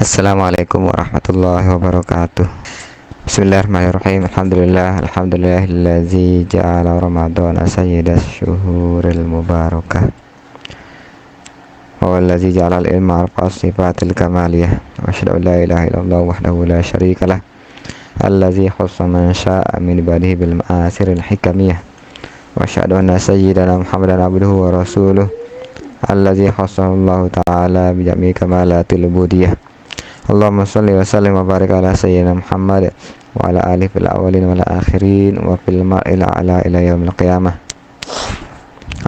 Assalamualaikum warahmatullahi wabarakatuh. Bismillahirrahmanirrahim. Alhamdulillahillazi ja'ala ramadhana sayyidas syuhuril mubarakah. Wallazi ja'ala al-ilma arfa'as sifatil kamaliyah. Wa asyhadu an la ilaha illallah wahdahu la syarikalah. Allazi khassa man sya'a min ibadihi bil ma'asiril hikamiyah. Wa asyhadu anna sayyidana Muhammadan abduhu wa rasuluh. Allazi khassahu Allah ta'ala bi jami'i kamalatil ubudiyah. Allahumma sholli wa sallim wa barik ala sayyidina Muhammad wa ala alihi fil awwalin wal akhirin wa fil ma'il ala ila yaumil qiyamah.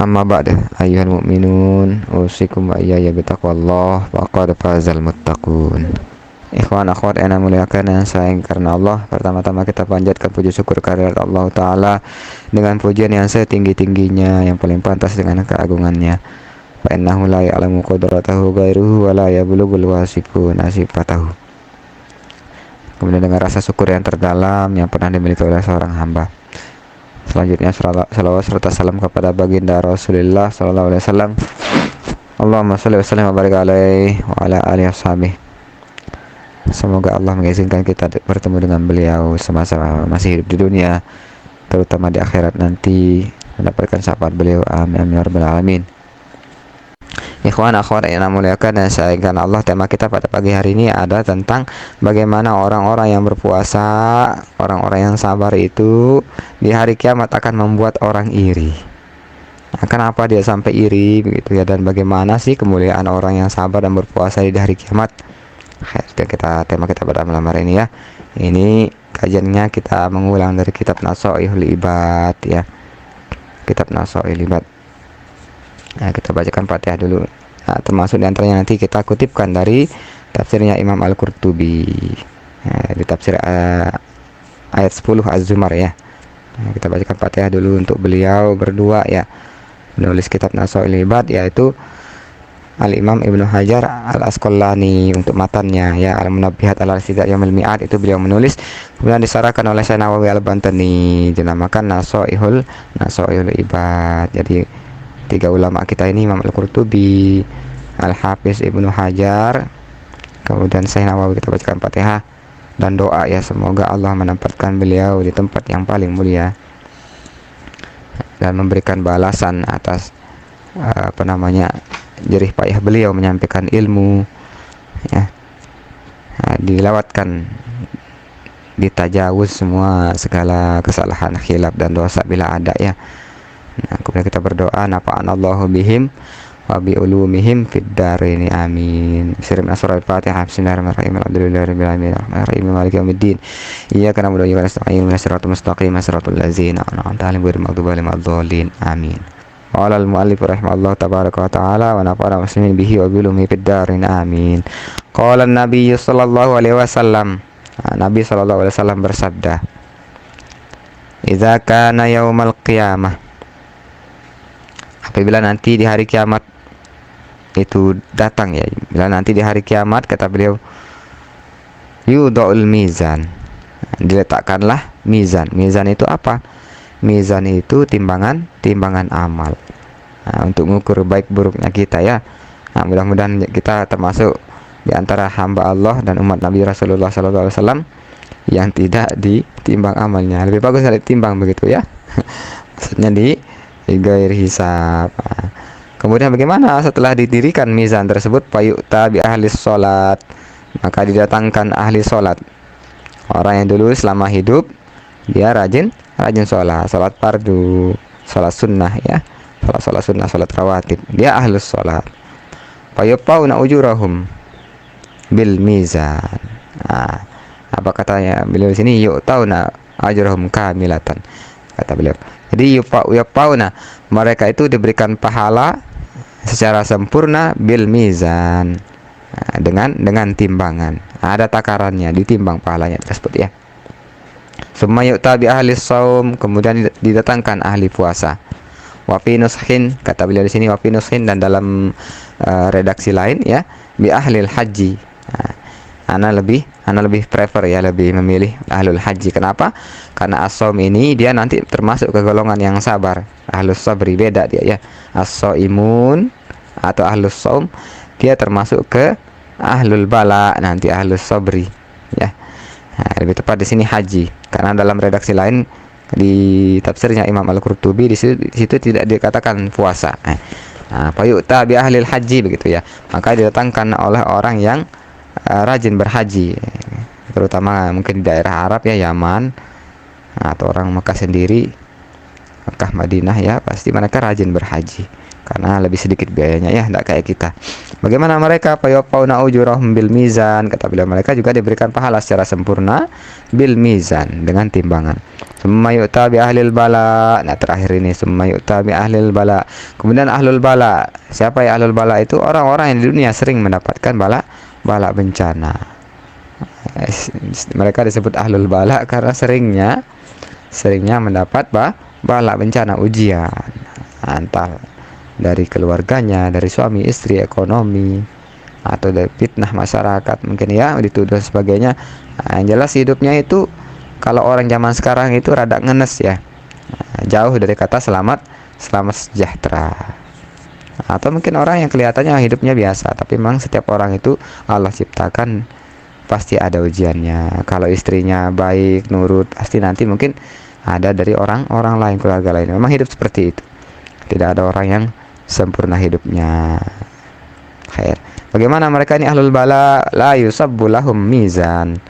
Amma ba'd, ayyuhal mu'minun, usikum wa iyaya bitaqwallah wa qad fazal muttaqun. Ikhwan akhwat yang muliakan yang sayang karena Allah, pertama-tama kita panjatkan puji syukur kehadirat Allah Ta'ala dengan pujian yang setinggi-tingginya, yang paling pantas dengan keagungannya. Fa innahu la ya'lamu qadratahu ghairuhu wa la yablughul wasifun sifatahu. Kemudian dengan rasa syukur yang terdalam yang pernah dimiliki oleh seorang hamba. Selanjutnya salawat serta salam kepada baginda Rasulullah sallallahu alaihi wasallam. Allahumma shalli wa sallim wa barik alaihi wa ala alihi washabihi. Semoga Allah mengizinkan kita bertemu dengan beliau semasa masih hidup di dunia, terutama di akhirat nanti mendapatkan syafaat beliau. Amin ya rabbal alamin. Ikhwan akhwat yang muliakan dan sayangkan Allah, tema kita pada pagi hari ini adalah tentang bagaimana orang-orang yang berpuasa, orang-orang yang sabar itu di hari kiamat akan membuat orang iri. Nah, kenapa dia sampai iri begitu ya, dan bagaimana sih kemuliaan orang yang sabar dan berpuasa di hari kiamat? Tema kita pada malam hari ini ya. Ini kajiannya kita mengulang dari kitab Nasoihul Ibad ya. Kitab Nasoihul Ibad. Nah, kita bacakan Fatihah dulu. Nah, termasuk diantaranya nanti kita kutipkan dari tafsirnya Imam Al-Qurtubi. Nah, di tafsir ayat 10 Az-Zumar ya. Nah, kita bacakan Fatihah dulu untuk beliau berdua ya. Menulis kitab Nasoihul Ibad yaitu Al-Imam Ibnu Hajar Al-Asqalani, untuk matannya ya Al-Munabbihat al-Sidat Yaumil Mi'ad itu beliau menulis, kemudian disarahkan oleh Syekh Nawawi Al-Bantani, dinamakan Nasoihul Ibad. Jadi tiga ulama kita ini, Imam Al-Qurtubi, Al-Hafiz Ibnu Hajar, kemudian Syekh Nawawi. Kita bacakan Fatihah dan doa ya, semoga Allah menempatkan beliau di tempat yang paling mulia dan memberikan balasan atas jerih payah beliau menyampaikan ilmu ya. Nah, dilewatkan, ditajawuz semua segala kesalahan, khilaf dan dosa bila ada ya. Nah, kemudian kita berdoa, nafa'anallahu bihim wa bi ulumihim fid dharain amin. Bismillahirrahmanirrahim. Bismillahirrahmanirrahim. Alhamdulillahirabbil alamin. Arrahmanirrahim. Maliki yaumiddin. Iyyaka na'budu wa iyyaka nasta'in. Ihdinas siratal mustaqim. Siratal ladzina an'amta 'alaihim ghairil maghdubi 'alaihim waladdallin. Amin. Wa 'alal mu'allif rahimallahu tabaraka wa ta'ala wa nafa'ana muslimin bihi wa bi ulumihi fid dharain amin. Qala an-nabiy sallallahu alaihi wasallam. Nabi sallallahu alaihi wasallam bersabda, "Idza kana yaumal qiyamah," apabila nanti di hari kiamat itu datang ya, bila nanti di hari kiamat, kata beliau, yudha'ul mizan, diletakkanlah mizan. Mizan itu apa? Mizan itu timbangan amal. Nah, untuk mengukur baik buruknya kita ya. Nah, mudah-mudahan kita termasuk di antara hamba Allah dan umat Nabi Rasulullah SAW yang tidak ditimbang amalnya. Lebih bagus dari timbang begitu ya. Maksudnya di gair hisab. Nah, kemudian bagaimana setelah didirikan mizan tersebut? Fayu'ta bi ahli sholat, maka didatangkan ahli sholat. Orang yang dulu selama hidup dia rajin sholat fardu, sholat sunnah ya, sholat sunnah, sholat rawatib, dia ahli sholat. Fayupauna ujurahum bil mizan. Nah, apa katanya beliau di sini? Yu'tauna ajrahum kamilatan, kata beliau. Jadi yupauna, mereka itu diberikan pahala secara sempurna bil mizan, dengan timbangan. Ada takarannya, ditimbang pahalanya tersebut ya. Summa yu'ta bi ahli shaum, kemudian didatangkan ahli puasa. Wa fi nushin, kata beliau di sini wa fi nushin, dan dalam redaksi lain ya, bi ahlil haji. Ana lebih prefer ya, lebih memilih ahlul haji. Kenapa? Karena as-shaum ini dia nanti termasuk ke golongan yang sabar. Ahlus sabri beda dia ya. As-shaimun atau ahlus shaum dia termasuk ke ahlul bala, nanti ahlus sabri ya. Nah, lebih tepat di sini haji, karena dalam redaksi lain di tafsirnya Imam Al-Qurtubi di situ tidak dikatakan puasa. Fayu'ta bi ahlil haji, begitu ya. Maka didatangkan oleh orang yang rajin berhaji, terutama mungkin di daerah Arab ya, Yaman, atau orang Mekah sendiri, Mekah Madinah ya, pasti mereka rajin berhaji karena lebih sedikit biayanya ya, tidak kayak kita. Bagaimana mereka? Fayu'fauna ujurahum bil mizan, kata beliau, mereka juga diberikan pahala secara sempurna bil mizan, dengan timbangan. Summa yu'ta bi ahlil bala, nah terakhir ini summa yu'ta bi ahlil bala. Kemudian ahlul bala, siapa ya ahlul bala? Itu orang-orang yang di dunia sering mendapatkan bala bencana. Mereka disebut ahlul bala karena seringnya mendapat bala bencana, ujian, entah dari keluarganya, dari suami istri, ekonomi, atau dari fitnah masyarakat mungkin ya, dituduh sebagainya. Yang jelas hidupnya itu, kalau orang zaman sekarang itu rada ngenes ya, jauh dari kata selamat sejahtera. Atau mungkin orang yang kelihatannya hidupnya biasa, tapi memang setiap orang itu Allah ciptakan pasti ada ujiannya. Kalau istrinya baik, nurut, pasti nanti mungkin ada dari orang lain, keluarga lain. Memang hidup seperti itu, tidak ada orang yang sempurna hidupnya. Khair. Bagaimana mereka ini ahlul bala? La yusabbu lahum mizan,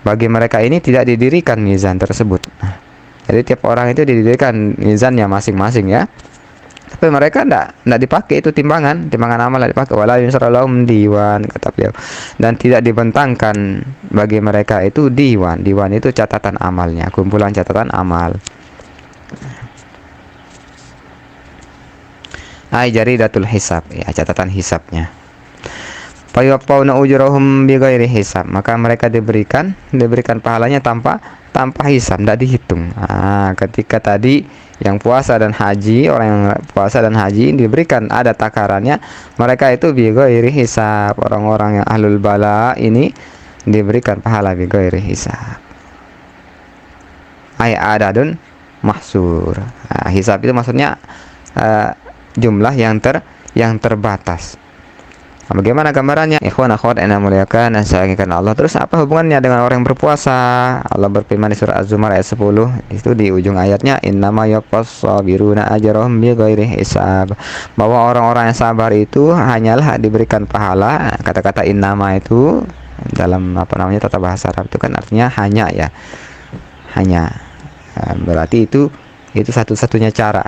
bagi mereka ini tidak didirikan mizan tersebut. Jadi tiap orang itu didirikan mizannya masing-masing ya, tapi mereka tidak dipakai itu timbangan amal, tidak dipakai. Wala yusralahum diwan, kata beliau, dan tidak dibentangkan bagi mereka itu diwan itu catatan amalnya, kumpulan catatan amal. Jaridatul hisab ya, catatan hisabnya. Fayu'fauna ujurahum bighairi hisab, maka mereka diberikan pahalanya tanpa hisab, tidak dihitung. Ketika tadi yang puasa dan haji, orang yang puasa dan haji diberikan ada takarannya, mereka itu bighairi hisab. Orang-orang yang ahlul bala ini diberikan pahala bighairi hisab. Adadun mahsur. Hisab itu maksudnya jumlah yang terbatas. Bagaimana gambarannya? Ikhwan akhwat yang muliakan dan saya inginkan Allah. Terus apa hubungannya dengan orang yang berpuasa? Allah berfirman di surah Az-Zumar ayat 10, itu di ujung ayatnya, innama yuwaffas sabiruna ajrahum bighairi hisab, bahwa orang-orang yang sabar itu hanyalah diberikan pahala. Kata-kata innama itu dalam tata bahasa Arab itu kan artinya hanya ya. Hanya. Berarti itu satu-satunya cara.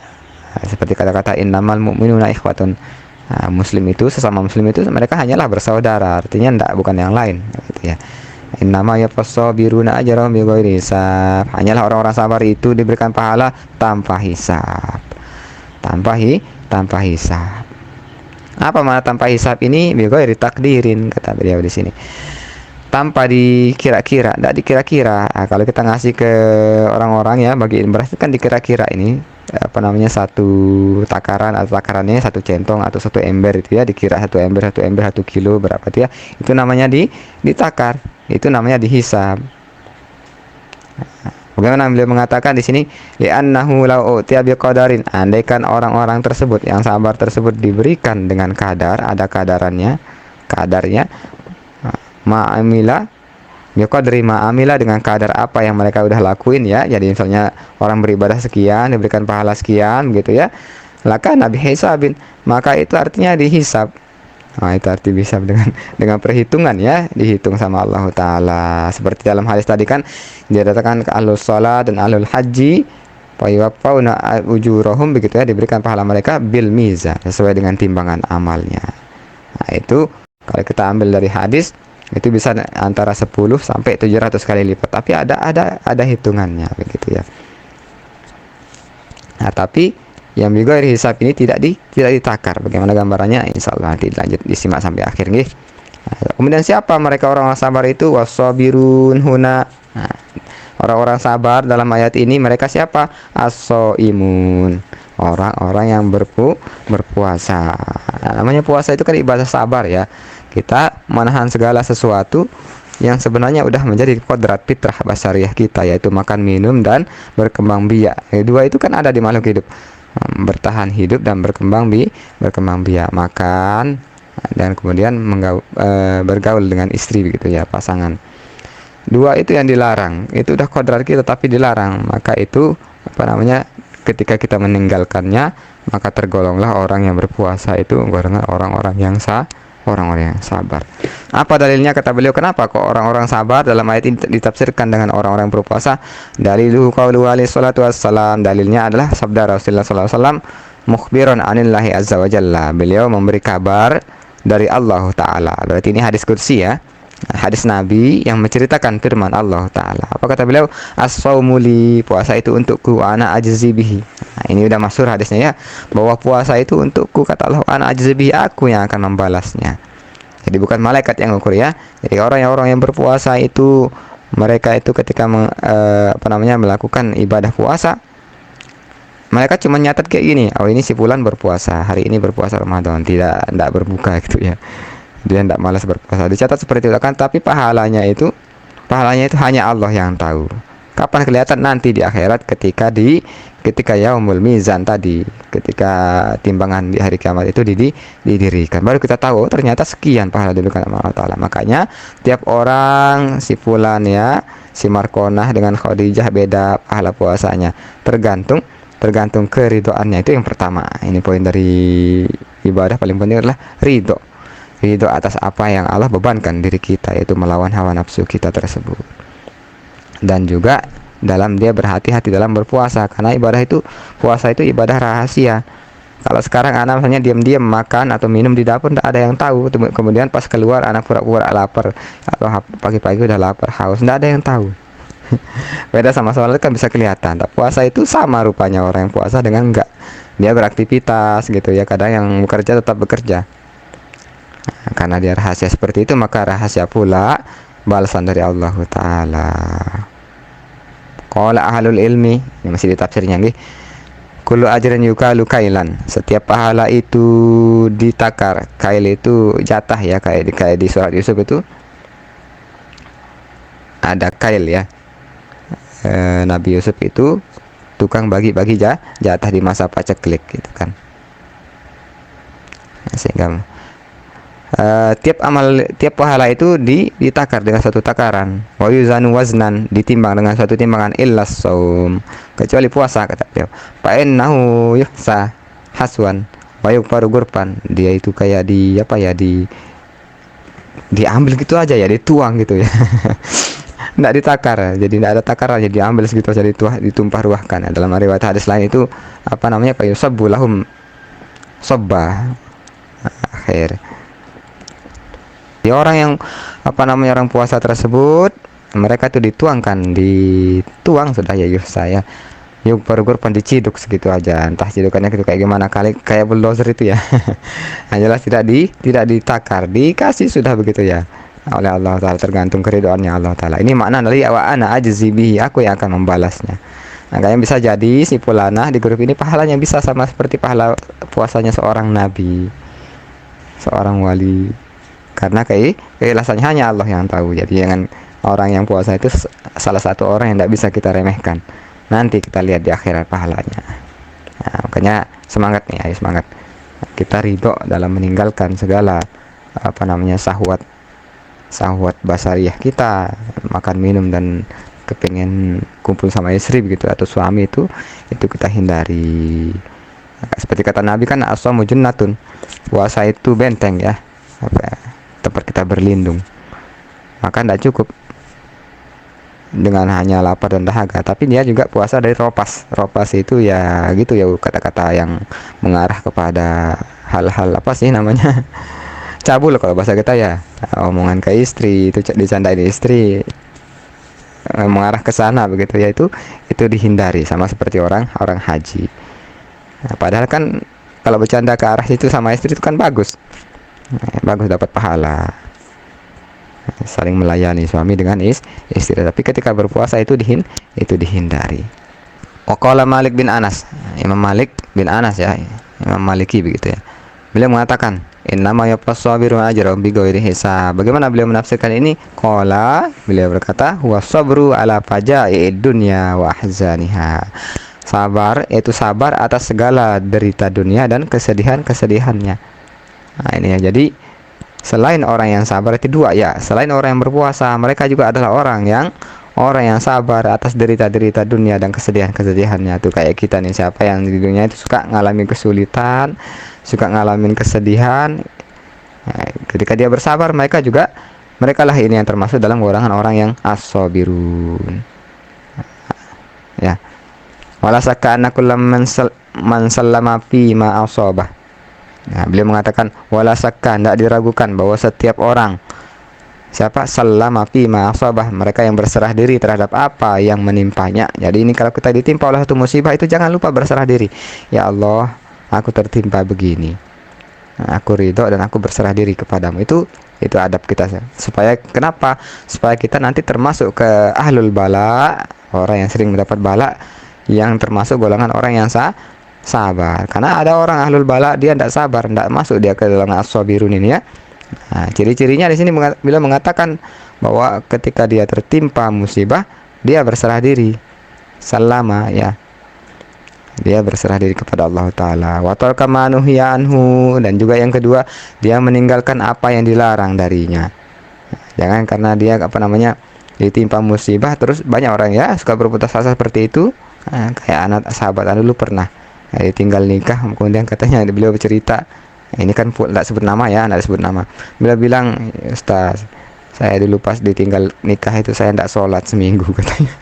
Seperti kata-kata innamal mu'minuna ikhwatun, muslim itu, sesama muslim itu mereka hanyalah bersaudara, artinya bukan yang lain gitu ya. Innama yafassabiruna ajrahum bighairi hisab, hanyalah orang-orang sabar itu diberikan pahala tanpa hisab. Tanpa hisab. Apa makna tanpa hisab ini? Bighairi takdirin, kata beliau di sini. Tanpa dikira-kira, tidak dikira-kira. Kalau kita ngasih ke orang-orang ya, bagiin beras kan dikira-kira, ini satu takaran atau takarannya satu centong atau satu ember itu ya, dikira satu ember 1 kilo berapa itu ya, itu namanya ditakar, itu namanya dihisab. Bagaimana beliau mengatakan di sini, li'annahu law utiya biqadarin, andaikan orang-orang tersebut yang sabar tersebut diberikan dengan ada kadarnya, ma'amila biqadri ma'amila, dengan kadar apa yang mereka udah lakuin ya. Jadi misalnya orang beribadah sekian diberikan pahala sekian gitu ya, laka nabi hisabin, maka itu artinya dihisab. Itu arti bisa dengan perhitungan ya, dihitung sama Allah Ta'ala. Seperti dalam hadis tadi kan dikatakan ke ahlus sholat dan ahlul haji, fayuwaffawna ujurahum, begitu ya, diberikan pahala mereka bil mizan, sesuai dengan timbangan amalnya. Itu kalau kita ambil dari hadis itu bisa antara 10 sampai 700 kali lipat, tapi ada hitungannya begitu ya. Tapi yang bighairi hisab ini tidak ditakar. Bagaimana gambarannya? Insyaallah nanti lanjut disimak sampai akhir nggih. Kemudian siapa mereka orang-orang sabar itu? Wasabirun huna. Orang-orang sabar dalam ayat ini mereka siapa? As-shaimun, orang-orang yang berpuasa. Namanya puasa itu kan ibadah sabar ya. Kita menahan segala sesuatu yang sebenarnya udah menjadi kodrat fitrah basariah kita, yaitu makan, minum, dan berkembang biak. Dua itu kan ada di makhluk hidup, bertahan hidup dan berkembang biak. Makan, dan kemudian bergaul dengan istri begitu ya, pasangan. Dua itu yang dilarang, itu udah kodrat kita tapi dilarang, maka itu apa namanya, ketika kita meninggalkannya maka tergolonglah orang yang berpuasa itu karena orang-orang yang sabar. Apa dalilnya kata beliau, kenapa kok orang-orang sabar dalam ayat ini ditafsirkan dengan orang-orang berpuasa? Daliluhu qaulu alaihi salatu wassalam, dalilnya adalah sabda Rasulullah sallallahu alaihi wasallam, mukhbiron anillahi azza wa jalla, beliau memberi kabar dari Allah taala. Berarti ini hadis qudsi ya, hadis Nabi yang menceritakan firman Allah taala. Apa kata beliau? As-shaumu li, puasa itu untukku, ana ajzi bihi. Nah, ini udah masyhur hadisnya ya, bahwa puasa itu untukku, kata Allah, ana ajzi bihi, aku yang akan membalasnya. Jadi bukan malaikat yang mengukur ya. Jadi orang yang berpuasa itu, mereka itu ketika melakukan ibadah puasa, mereka cuma nyatat kayak gini, oh ini si fulan berpuasa, hari ini berpuasa Ramadan, tidak berbuka gitu ya. Dia tidak malas berpuasa, dicatat seperti itu kan, tapi pahalanya itu hanya Allah yang tahu. Kapan kelihatan? Nanti di akhirat, ketika yaumul mizan tadi, ketika timbangan di hari kiamat itu didirikan, baru kita tahu ternyata sekian pahala diberikan Allah Ta'ala. Makanya tiap orang, si fulan ya, si Markonah dengan Khadijah beda pahala puasanya, tergantung keridoannya. Itu yang pertama. Ini poin dari ibadah paling penting adalah ridho atas apa yang Allah bebankan diri kita, yaitu melawan hawa nafsu kita tersebut. Dan juga dalam dia berhati-hati dalam berpuasa, karena puasa itu ibadah rahasia. Kalau sekarang anak misalnya diam-diam makan atau minum di dapur, tidak ada yang tahu. Kemudian pas keluar anak pura-pura lapar, atau pagi-pagi udah lapar, haus, tidak ada yang tahu. Beda sama sholat kan bisa kelihatan. Tak, puasa itu sama rupanya, orang yang puasa dengan enggak, dia beraktivitas gitu ya. Kadang yang bekerja tetap bekerja. Karena dia rahasia seperti itu, maka rahasia pula balasan dari Allah Ta'ala. Qala ahlul ilmi, ini masih di tafsirnya nih, kullu ajrin yukalu kailan, setiap pahala itu ditakar. Kail itu jatah ya, kayak di surat Yusuf itu ada kail ya. Nabi Yusuf itu tukang bagi-bagi jatah di masa paceklik gitu kan. Sehingga tiap pahala itu ditakar dengan satu takaran, wa yuzanu waznan, ditimbang dengan satu timbangan, illas saum, kecuali puasa, kata beliau, fa innahu yuhsa haswan wa yukfaru gurpan, dia itu kayak diambil gitu aja ya, dituang gitu ya. Tidak ditakar, jadi tidak ada takaran, jadi diambil segitu saja, ditumpah ruahkan. Dalam riwayat hadis lain itu fa yusabbu lahum sabba, akhir. Ya, orang yang orang puasa tersebut, mereka itu dituang sudah ya saya. Yuk gurpan, diciduk segitu aja, entah cidukannya gitu kayak gimana, kayak bulldozer itu ya. Yang jelas tidak ditakar, dikasih sudah begitu ya oleh Allah Ta'ala, tergantung keridoannya Allah Ta'ala. Ini makna dari wa ana ajzi bihi, aku yang akan membalasnya. Makanya bisa jadi si fulanah di grup ini pahalanya bisa sama seperti pahala puasanya seorang nabi, seorang wali, karena keikhlasannya hanya Allah yang tahu. Jadi jangan, orang yang puasa itu salah satu orang yang tidak bisa kita remehkan. Nanti kita lihat di akhirat pahalanya. Nah, makanya semangat nih, ayo semangat. Kita ridho dalam meninggalkan segala syahwat basariah kita, makan minum dan kepengen kumpul sama istri begitu atau suami, itu kita hindari. Seperti kata Nabi kan, as-shaumu junnatun, puasa itu benteng ya, tempat kita berlindung. Maka tidak cukup dengan hanya lapar dan dahaga, tapi dia juga puasa dari ropas itu ya gitu ya, kata-kata yang mengarah kepada hal-hal cabul kalau bahasa kita ya, omongan ke istri, itu dicandain istri, mengarah ke sana begitu ya, itu dihindari, sama seperti orang haji. Nah, padahal kan kalau bercanda ke arah situ sama istri itu kan bagus dapat pahala, saling melayani suami dengan istri. Tapi ketika berpuasa itu dihindari. Waqala Malik bin Anas, Imam Malik bin Anas ya, Imam Maliki begitu ya, beliau mengatakan, innama yafas-sabiru ajrun bighairi hisab. Bagaimana beliau menafsirkan ini? Qala, beliau berkata, huwa sabru ala faja'id dunya wa ahzaniha. Sabar yaitu sabar atas segala derita dunia dan kesedihan-kesedihannya. Nah, ini ya, jadi Selain orang yang sabar itu dua ya. Selain orang yang berpuasa, mereka juga adalah orang yang sabar atas derita-derita dunia dan kesedihan-kesedihannya. Tuh kayak kita nih, siapa yang di dunia itu suka ngalamin kesulitan, suka ngalamin kesedihan. Nah, ketika dia bersabar, mereka lah ini yang termasuk dalam golongan orang yang as-sabirun. Ya. Wala sakka anna kullam man sallama fi ma asabah. Nah, beliau mengatakan wala sakka, tidak diragukan bahwa setiap orang siapa sallama fi ma asabah, mereka yang berserah diri terhadap apa yang menimpanya. Jadi ini kalau kita ditimpa oleh satu musibah itu jangan lupa berserah diri. Ya Allah, aku tertimpa begini. Nah, aku ridho dan aku berserah diri kepadamu. Itu adab kita, supaya kenapa? Supaya kita nanti termasuk ke ahlul bala, orang yang sering mendapat bala, yang termasuk golongan orang yang sabar. Karena ada orang ahlul bala dia tidak sabar, tidak masuk dia ke golongan as-sabirun ini ya. Nah, ciri-cirinya di sini bila mengatakan bahwa ketika dia tertimpa musibah, dia berserah diri, salama ya. Dia berserah diri kepada Allah Ta'ala. Wa taraka ma nuhiya anhu, dan juga yang kedua, dia meninggalkan apa yang dilarang darinya. Jangan karena dia ditimpa musibah terus banyak orang ya suka berputus asa seperti itu. Nah, kayak anak sahabat dulu pernah tinggal nikah, kemudian katanya beliau bercerita, ini kan tidak sebut nama ya, tidak sebut nama. Beliau bilang, Ustaz, saya dulu pas ditinggal nikah itu saya tidak sholat seminggu katanya.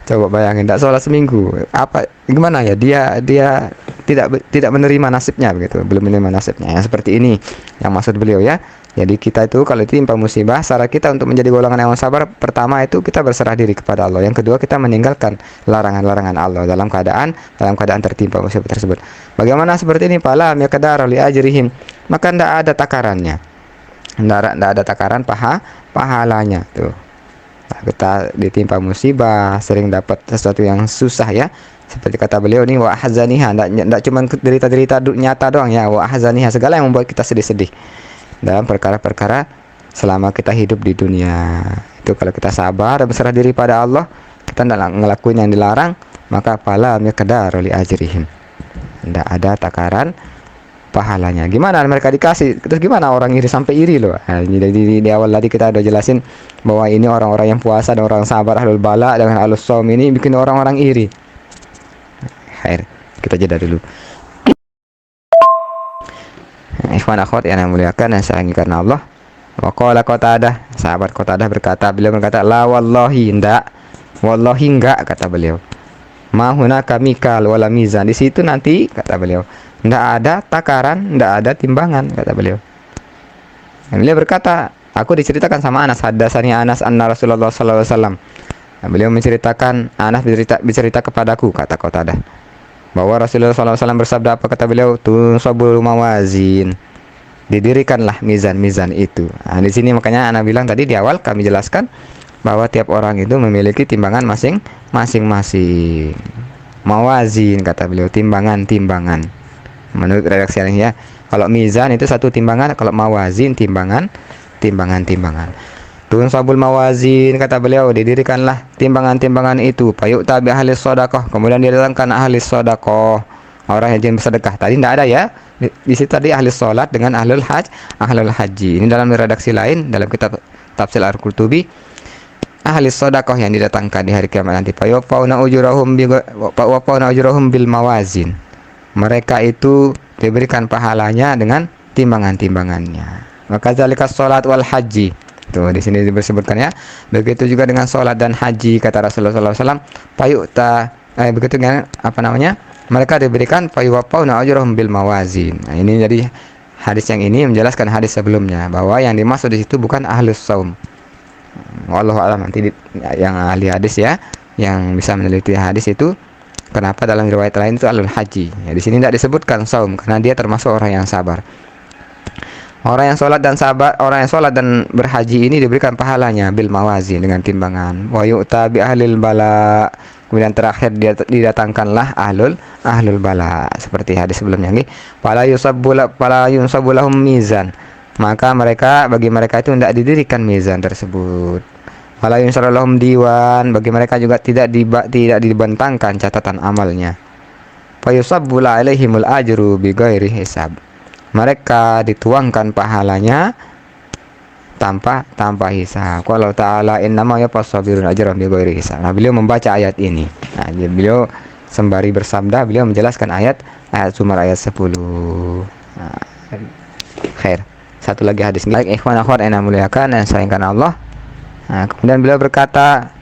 Coba bayangin, tidak sholat seminggu, gimana ya, dia tidak menerima nasibnya begitu, belum menerima nasibnya. Yang seperti ini yang maksud beliau ya. Jadi kita itu kalau ditimpa musibah, cara kita untuk menjadi golongan yang sabar, pertama itu kita berserah diri kepada Allah. Yang kedua, kita meninggalkan larangan-larangan Allah dalam keadaan tertimpa musibah tersebut. Bagaimana seperti ini? Fala miqdara li ajrihim, maka tidak ada takarannya, tidak ada takaran pahalanya tuh. Kita ditimpa musibah, sering dapat sesuatu yang susah ya, seperti kata beliau nih, wa ahzaniha, tidak cuma derita-derita nyata doang ya, wa ahzaniha, segala yang membuat kita sedih-sedih dalam perkara-perkara selama kita hidup di dunia. Itu kalau kita sabar dan berserah diri pada Allah, kita tidak ngelakuin yang dilarang, maka fala miqdara li ajrihim, tidak ada takaran pahalanya. Gimana mereka dikasih, terus gimana orang iri sampai iri loh. Nah, di awal tadi kita udah jelasin bahwa ini orang-orang yang puasa dan orang sabar, ahlul bala dengan ahlus shaum ini bikin orang-orang iri. Khair, kita jeda dulu. Ikhwan akhwat yang muliakan dan sayangi karena Allah. Wa qala Qatadah, sahabat Qatadah berkata, beliau berkata, la wallahi, wallahi enggak, kata beliau. Ma hunaka mikal wala mizan, di situ nanti kata beliau tidak ada takaran, tidak ada timbangan, kata beliau. Dan beliau berkata, aku diceritakan sama Anas, hadasani Anas anna Rasulullah sallallahu alaihi wasallam. Beliau menceritakan, Anas bercerita kepadaku, kata Qatadah, bahwa Rasulullah sallallahu alaihi wasallam bersabda apa, kata beliau, tunsabul mawazin, didirikanlah mizan-mizan itu. Nah, di sini makanya Ana bilang tadi di awal kami jelaskan bahwa tiap orang itu memiliki timbangan masing-masing. Mawazin, kata beliau, timbangan. Menurut redaksi ini ya, kalau mizan itu satu timbangan, kalau mawazin timbangan. Tunsabul mawazin, kata beliau, didirikanlah timbangan-timbangan itu. Payuk tabi ahli sodakoh, kemudian didatangkan ahli sodakoh, orang yang bersedekah. Tadi tidak ada ya, di situ tadi ahli solat dengan ahlul haji. Ini dalam redaksi lain, dalam kitab tafsir Al-Qurtubi, ahli sodakoh yang didatangkan di hari kiamat nanti. Fauna ujurahum bil mawazin, mereka itu diberikan pahalanya dengan timbangan-timbangannya. Maka zalika sholat wal haji. Tuh di sini disebutkan ya. Begitu juga dengan sholat dan haji, kata Rasulullah SAW. Begitu kan mereka diberikan fayuwaffawna ujurahum bil mawazin. Nah, ini jadi hadis yang ini menjelaskan hadis sebelumnya bahwa yang dimaksud di situ bukan ahlus shaum. Wallahu a'lam, nanti yang ahli hadis ya, yang bisa meneliti hadis itu, kenapa dalam riwayat lain itu ahlul haji. Ya, di sini tidak disebutkan saum karena dia termasuk orang yang sabar. Orang yang sholat dan sabar, orang yang sholat dan berhaji ini diberikan pahalanya bil mawazin, dengan timbangan. Wa yu'ta bi ahlil bala, kemudian terakhir dia didatangkanlah ahlul bala, seperti hadis sebelumnya nih. Fala yunsabu lahum mizan, maka bagi mereka itu tidak didirikan mizan tersebut. Fala yunsharu lahum diwan, bagi mereka juga tidak dibentangkan catatan amalnya. Fa yusabbu alaihimul ajru bi ghairi hisab, mereka dituangkan pahalanya tanpa hisab. Kalau ta'ala innama yafassabirun ajran bighairi hisab. Nah, beliau membaca ayat ini. Nah, beliau sembari bersabda, beliau menjelaskan ayat sumber ayat 10. Nah, khair. Satu lagi hadis. Baik, ikhwan akhwat yang muliakan dan sayangkan Allah. Nah, kemudian beliau berkata,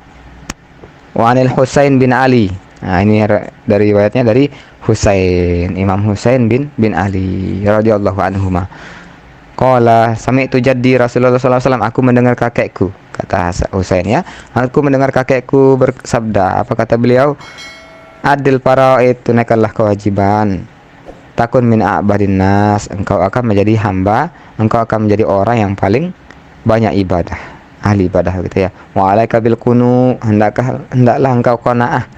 wa anil Husain bin Ali. Nah, ini dari riwayatnya dari Husain, Imam Husain bin Ali radhiyallahu anhuma. Qala sami'tu jaddi Rasulullah sallallahu alaihi wasallam, aku mendengar kakekku, kata Husain ya. Aku mendengar kakekku bersabda, apa kata beliau? Adil faraid, tunaikanlah kewajiban. Takun min a'badin nas, engkau akan menjadi hamba, engkau akan menjadi orang yang paling banyak ibadah, ahli ibadah gitu ya. Wa alaika bil qunu, hendaklah engkau qanaah,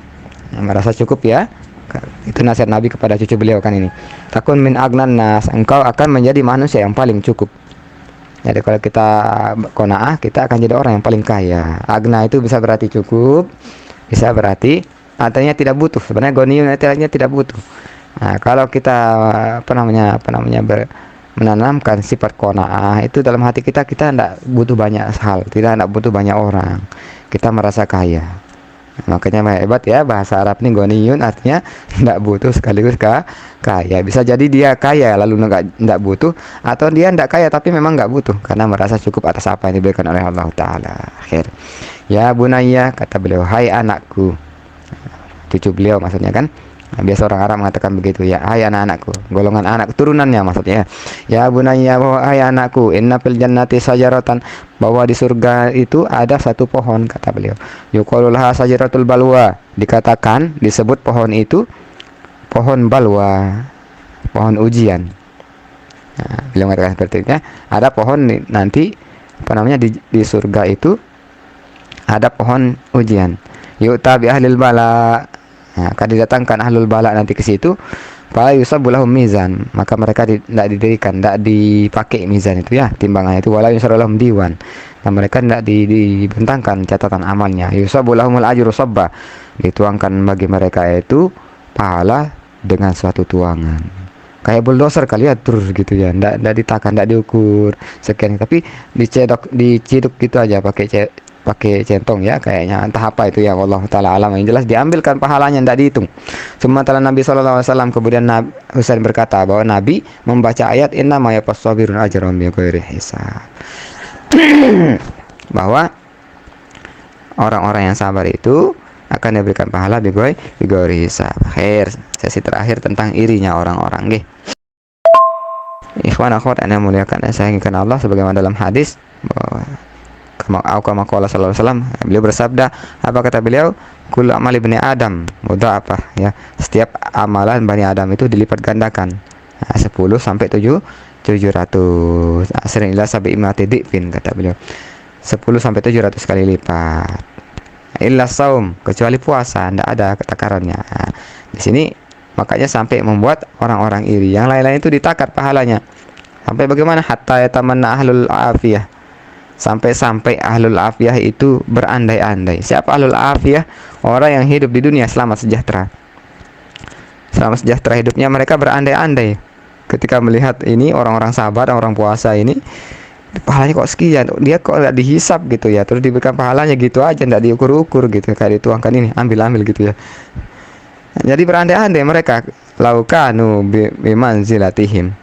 merasa cukup ya. Itu nasihat Nabi kepada cucu beliau kan ini. Takun min agnan nas, engkau akan menjadi manusia yang paling cukup. Jadi kalau kita qanaah, kita akan jadi orang yang paling kaya. Agna itu bisa berarti cukup, bisa berarti artinya tidak butuh. Sebenarnya ghaniyun artinya tidak butuh. Nah, kalau kita menanamkan sifat qanaah itu dalam hati kita tidak butuh banyak hal, tidak butuh banyak orang, kita merasa kaya. Nah, makanya hebat ya, bahasa Arab ini ghaniyun artinya tidak butuh sekaligus kaya. Bisa jadi dia kaya lalu tidak butuh, atau dia tidak kaya tapi memang nggak butuh karena merasa cukup atas apa yang diberikan oleh Allah Ta'ala. Akhir ya bunayya, kata beliau, hai anakku, cucu beliau maksudnya kan. Nah, biasa orang Arab mengatakan begitu ya, hai anak-anakku, golongan anak turunannya maksudnya. Ya bunayya, hai anakku, inna fil jannati sajaratan, bahwa di surga itu ada satu pohon, kata beliau. Yuqalu laha sajaratul balwa, dikatakan disebut pohon itu pohon balwa, pohon ujian. Nah, beliau mengatakan seperti itu ya. Ada pohon nanti di surga itu ada pohon ujian. Yu'ta bi ahlil bala. Nah, akan didatangkan ahlul bala nanti ke situ. Fa yusabu lahum mizan, maka mereka tidak didirikan, tidak dipakai mizan itu ya, timbangannya itu. Wala yusra lahum diwan, dan mereka tidak dibentangkan catatan amalnya. Yusabu lahumul ajru sabba, dituangkan bagi mereka itu pahala dengan suatu tuangan. Kayak bulldozer kali ya, terus gitu ya, tidak ditakan, tidak diukur sekian, tapi diciduk gitu aja pakai centong ya kayaknya, entah apa itu ya, wallahu taala alam. Yang jelas diambilkan pahalanya, tidak dihitung. Sementara Nabi SAW, kemudian Husain berkata bahwa Nabi membaca ayat inna ma yafassabirun ajran bighairi hisab, bahwa orang-orang yang sabar itu akan diberikan pahala bighairi hisab. Akhir sesi terakhir tentang irinya orang-orang nggih. Ikhwan akhwat yang muliakan dan sayangkan Allah, sebagaimana dalam hadis bahwa kama qala sallallahu alaihi wasallam, beliau bersabda, apa kata beliau? Kullu amali bani Adam mudha'afah, ya, setiap amalan Bani Adam itu dilipat gandakan. 10 sampai 700. Asrin ila sabi imati difin, kata beliau. 10 sampai 700 kali lipat. Illa saum, kecuali puasa, tidak ada ketakarannya. Nah, di sini makanya sampai membuat orang-orang iri. Yang lain-lain itu ditakar pahalanya. Sampai bagaimana? Hatta yatamanna ahlul afiyah, sampai ahlul afiyah itu berandai-andai. Siapa ahlul afiyah? Orang yang hidup di dunia selama sejahtera. Selama sejahtera hidupnya mereka berandai-andai. Ketika melihat ini orang-orang sabar, orang puasa ini, pahalanya kok sekian, dia kok tidak dihisap gitu ya, terus diberikan pahalanya gitu aja, tidak diukur-ukur gitu, kayak dituangkan ini, ambil gitu ya. Jadi berandai-andai mereka, laukanu bimanzilatihim,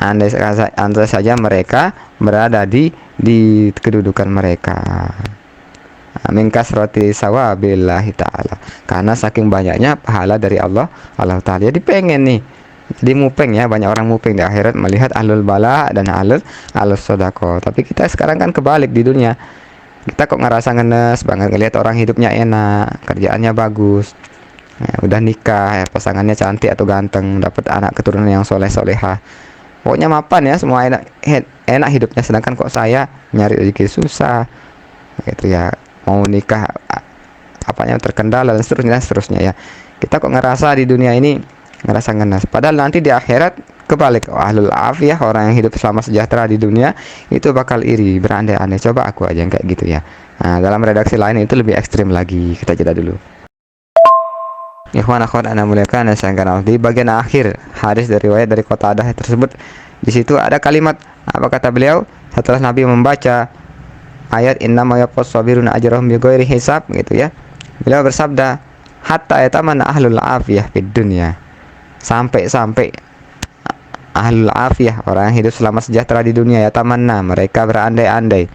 andai saja mereka berada di kedudukan mereka, min kasrati sawabillahi ta'ala, karena saking banyaknya pahala dari Allah Ta'ala. Jadi pengen nih, jadi mupeng ya, banyak orang mupeng di akhirat melihat ahlul bala dan ahlul sodako. Tapi kita sekarang kan kebalik di dunia, kita kok ngerasa ngenes banget ngelihat orang hidupnya enak, kerjaannya bagus, ya, udah nikah ya, pasangannya cantik atau ganteng, dapat anak keturunan yang soleh-solehah, pokoknya mapan ya, semua enak hidupnya. Sedangkan kok saya nyari rezeki susah gitu ya, mau nikah apanya terkendala dan seterusnya ya. Kita kok ngerasa di dunia ini ngerasa ngenes, padahal nanti di akhirat kebalik. Ahlul afiyah, orang yang hidup selama sejahtera di dunia itu bakal iri, berandai-andai, coba aku aja yang kayak gitu ya. Nah, dalam redaksi lain itu lebih ekstrim lagi. Kita jeda dulu. Ikhwan akhwat ana muliakan dan sayangkan Allah, di bagian akhir hadis dari riwayat dari Qatadah tersebut, di situ ada kalimat, apa kata beliau? Setelah Nabi membaca ayat innama yuwaffas sabiruna ajrahum bighairi hisab gitu ya, beliau bersabda hatta yatamanna ahlul afiyah fid dunya, sampai ahlul afiyah, orang yang hidup selama sejahtera di dunia, ya tamanna, mereka berandai-andai.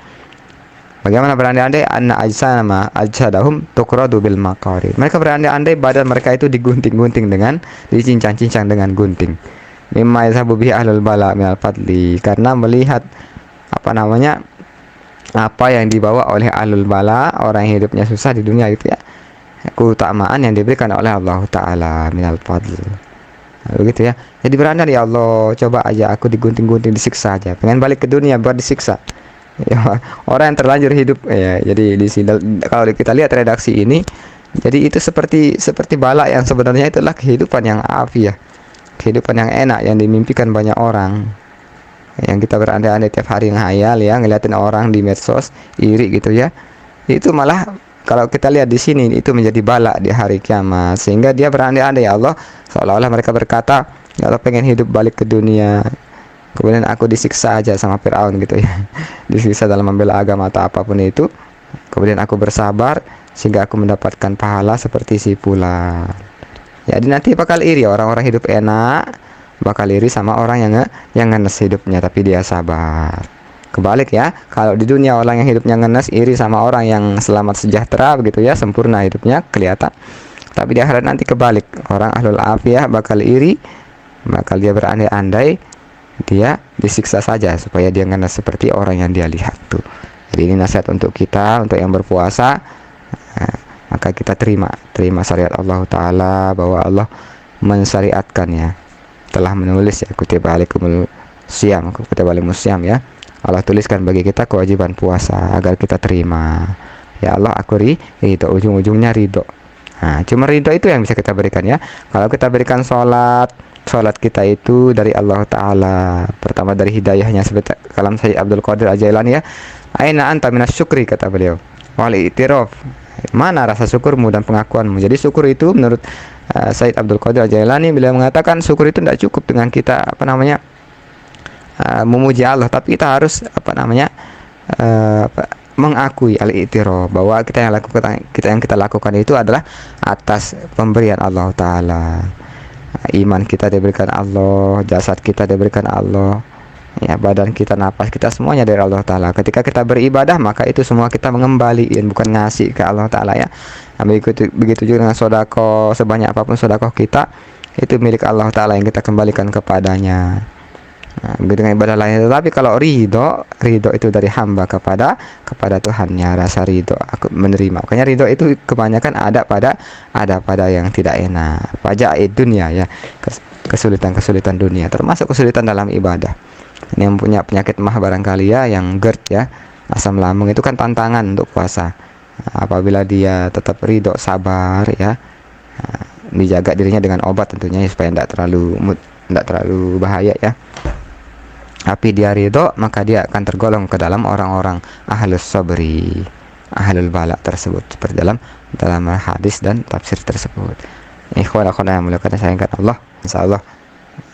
Bagaimana berandai-andai? Anna ajsama ajsadahum tuqradu bil maqarir. Mereka berandai-andai badan mereka itu digunting-gunting dengan, dicincang-cincang dengan gunting. Mimma yazhabu bihi ahlul bala minal fadli, karena melihat apa yang dibawa oleh ahlul bala, orang yang hidupnya susah di dunia itu ya, keutamaan yang diberikan oleh Allah Ta'ala minal fadl. Begitu ya. Jadi berandai, ya Allah, coba aja aku digunting-gunting, disiksa aja, pengen balik ke dunia buat disiksa ya. Orang yang terlanjur hidup ya. Jadi di sini kalau kita lihat redaksi ini, jadi itu seperti bala yang sebenarnya itulah kehidupan yang afiah, kehidupan yang enak yang dimimpikan banyak orang, yang kita berandai-andai tiap hari ngayal ya, ngeliatin orang di medsos iri gitu ya. Itu malah kalau kita lihat di sini itu menjadi bala di hari kiamat, sehingga dia berandai-andai, ya Allah, seolah-olah mereka berkata, ya Allah, pengen hidup balik ke dunia, kemudian aku disiksa aja sama Fir'aun gitu ya, disiksa dalam membela agama atau apapun itu, kemudian aku bersabar sehingga aku mendapatkan pahala seperti si Fulan. Jadi nanti bakal iri, orang-orang hidup enak bakal iri sama orang yang ngenes hidupnya tapi dia sabar. Kebalik ya, kalau di dunia orang yang hidupnya ngenes iri sama orang yang selamat sejahtera begitu ya, sempurna hidupnya kelihatan. Tapi di akhirat nanti kebalik, orang ahlul afiyah bakal iri, bakal dia berandai-andai dia disiksa saja supaya dia ngenes seperti orang yang dia lihat tuh. Jadi ini nasihat untuk kita, untuk yang berpuasa. Maka kita terima syariat Allah Ta'ala, bahwa Allah mensyariatkannya, telah menulis ya, kutiba alaikumul syiyam, kutiba alaikumul syiyam ya, Allah tuliskan bagi kita kewajiban puasa agar kita terima. Ya Allah, aku ridho, ujung-ujungnya ridho. Nah, cuma ridho itu yang bisa kita berikan ya. Kalau kita berikan sholat kita itu dari Allah Ta'ala, pertama dari hidayahnya, seperti kalam Sayyid Abdul Qadir Al-Jailani ya, aina anta minas syukri, kata beliau, wal i'tiraf, mana rasa syukurmu dan pengakuanmu. Jadi syukur itu menurut Sayyid Abdul Qadir Al-Jailani, beliau mengatakan syukur itu tidak cukup dengan kita memuji Allah, tapi kita harus mengakui al-i'tiraf, bahwa kita yang kita lakukan itu adalah atas pemberian Allah Ta'ala. Iman kita diberikan Allah, jasad kita diberikan Allah ya, badan kita, napas kita, semuanya dari Allah Ta'ala. Ketika kita beribadah, maka itu semua kita mengembalikan, bukan ngasih ke Allah Ta'ala ya. Nah, begitu juga dengan sodako, sebanyak apapun sodako kita, itu milik Allah Ta'ala yang kita kembalikan kepadanya. Nah, begitu dengan ibadah lain. Tetapi kalau ridho itu dari hamba kepada Tuhannya, rasa ridho, aku menerima. Makanya ridho itu kebanyakan ada pada yang tidak enak, pajak dunia ya, kesulitan dunia, termasuk kesulitan dalam ibadah. Ini yang punya penyakit mah barangkali ya, yang GERD ya, asam lambung, itu kan tantangan untuk puasa. Nah, apabila dia tetap ridho, sabar ya, dijaga dirinya dengan obat tentunya supaya tidak terlalu bahaya ya. Tapi dia ridho, maka dia akan tergolong ke dalam orang-orang ahlus sabri, ahlul bala tersebut, seperti dalam hadis dan tafsir tersebut. Ikhwan akhwat yang muliakan sayangkan Allah, insyaallah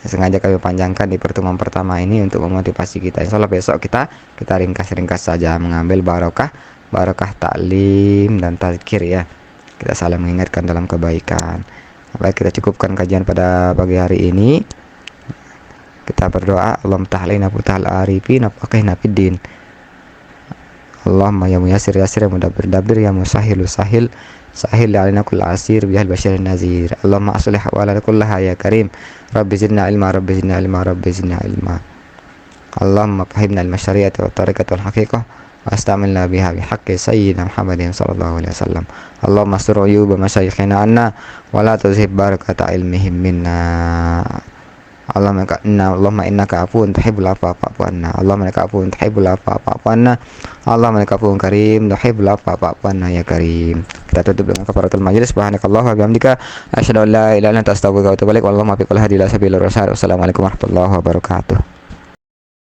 sengaja kami panjangkan di pertemuan pertama ini untuk memotivasi kita. Insyaallah besok kita ringkas saja, mengambil barokah taklim dan tazkir ya. Kita saling mengingatkan dalam kebaikan. Baik, kita cukupkan kajian pada pagi hari ini. Kita berdoa, Allahumma ta'alaina futahal arifin apaqihna fiddin. Allahumma ya muyassir yassir, ya mudabbir dabbir, ya musahhil sahil alaina kull asir bihal basyirin nazir. Allahumma aslih hawalana kullaha ya karim. Rabbi zidna ilma, rabbi zidna ilma, rabbi zidna ilma. Allahumma fahimna al-masyari'ati wa tariqati wal haqiqah wa astamilna biha bihaqqi sayyidina Muhammadin sallallahu alaihi wasallam. Allahumma astur uyuba masyayikhina anna wa la tuzhib barakata ilmihim minna. Allahumma innaka afuwun tuhibbul afwa fa'fu anna. Allahumma innaka afuwun tuhibbul afwa fa'fu anna. Allahumma innaka afuwun karim tuhibbul afwa fa'fu anna ya karim. Kita tutup dengan kafaratul majlis. Subhanakallah wa bihamdika asyhadu an la ilaha illa anta astaghfiruka wa atubu ilaik. Wallahu muwaffiq wal hadi ila sabilir rasyad. Wassalamualaikum warahmatullahi wabarakatuh.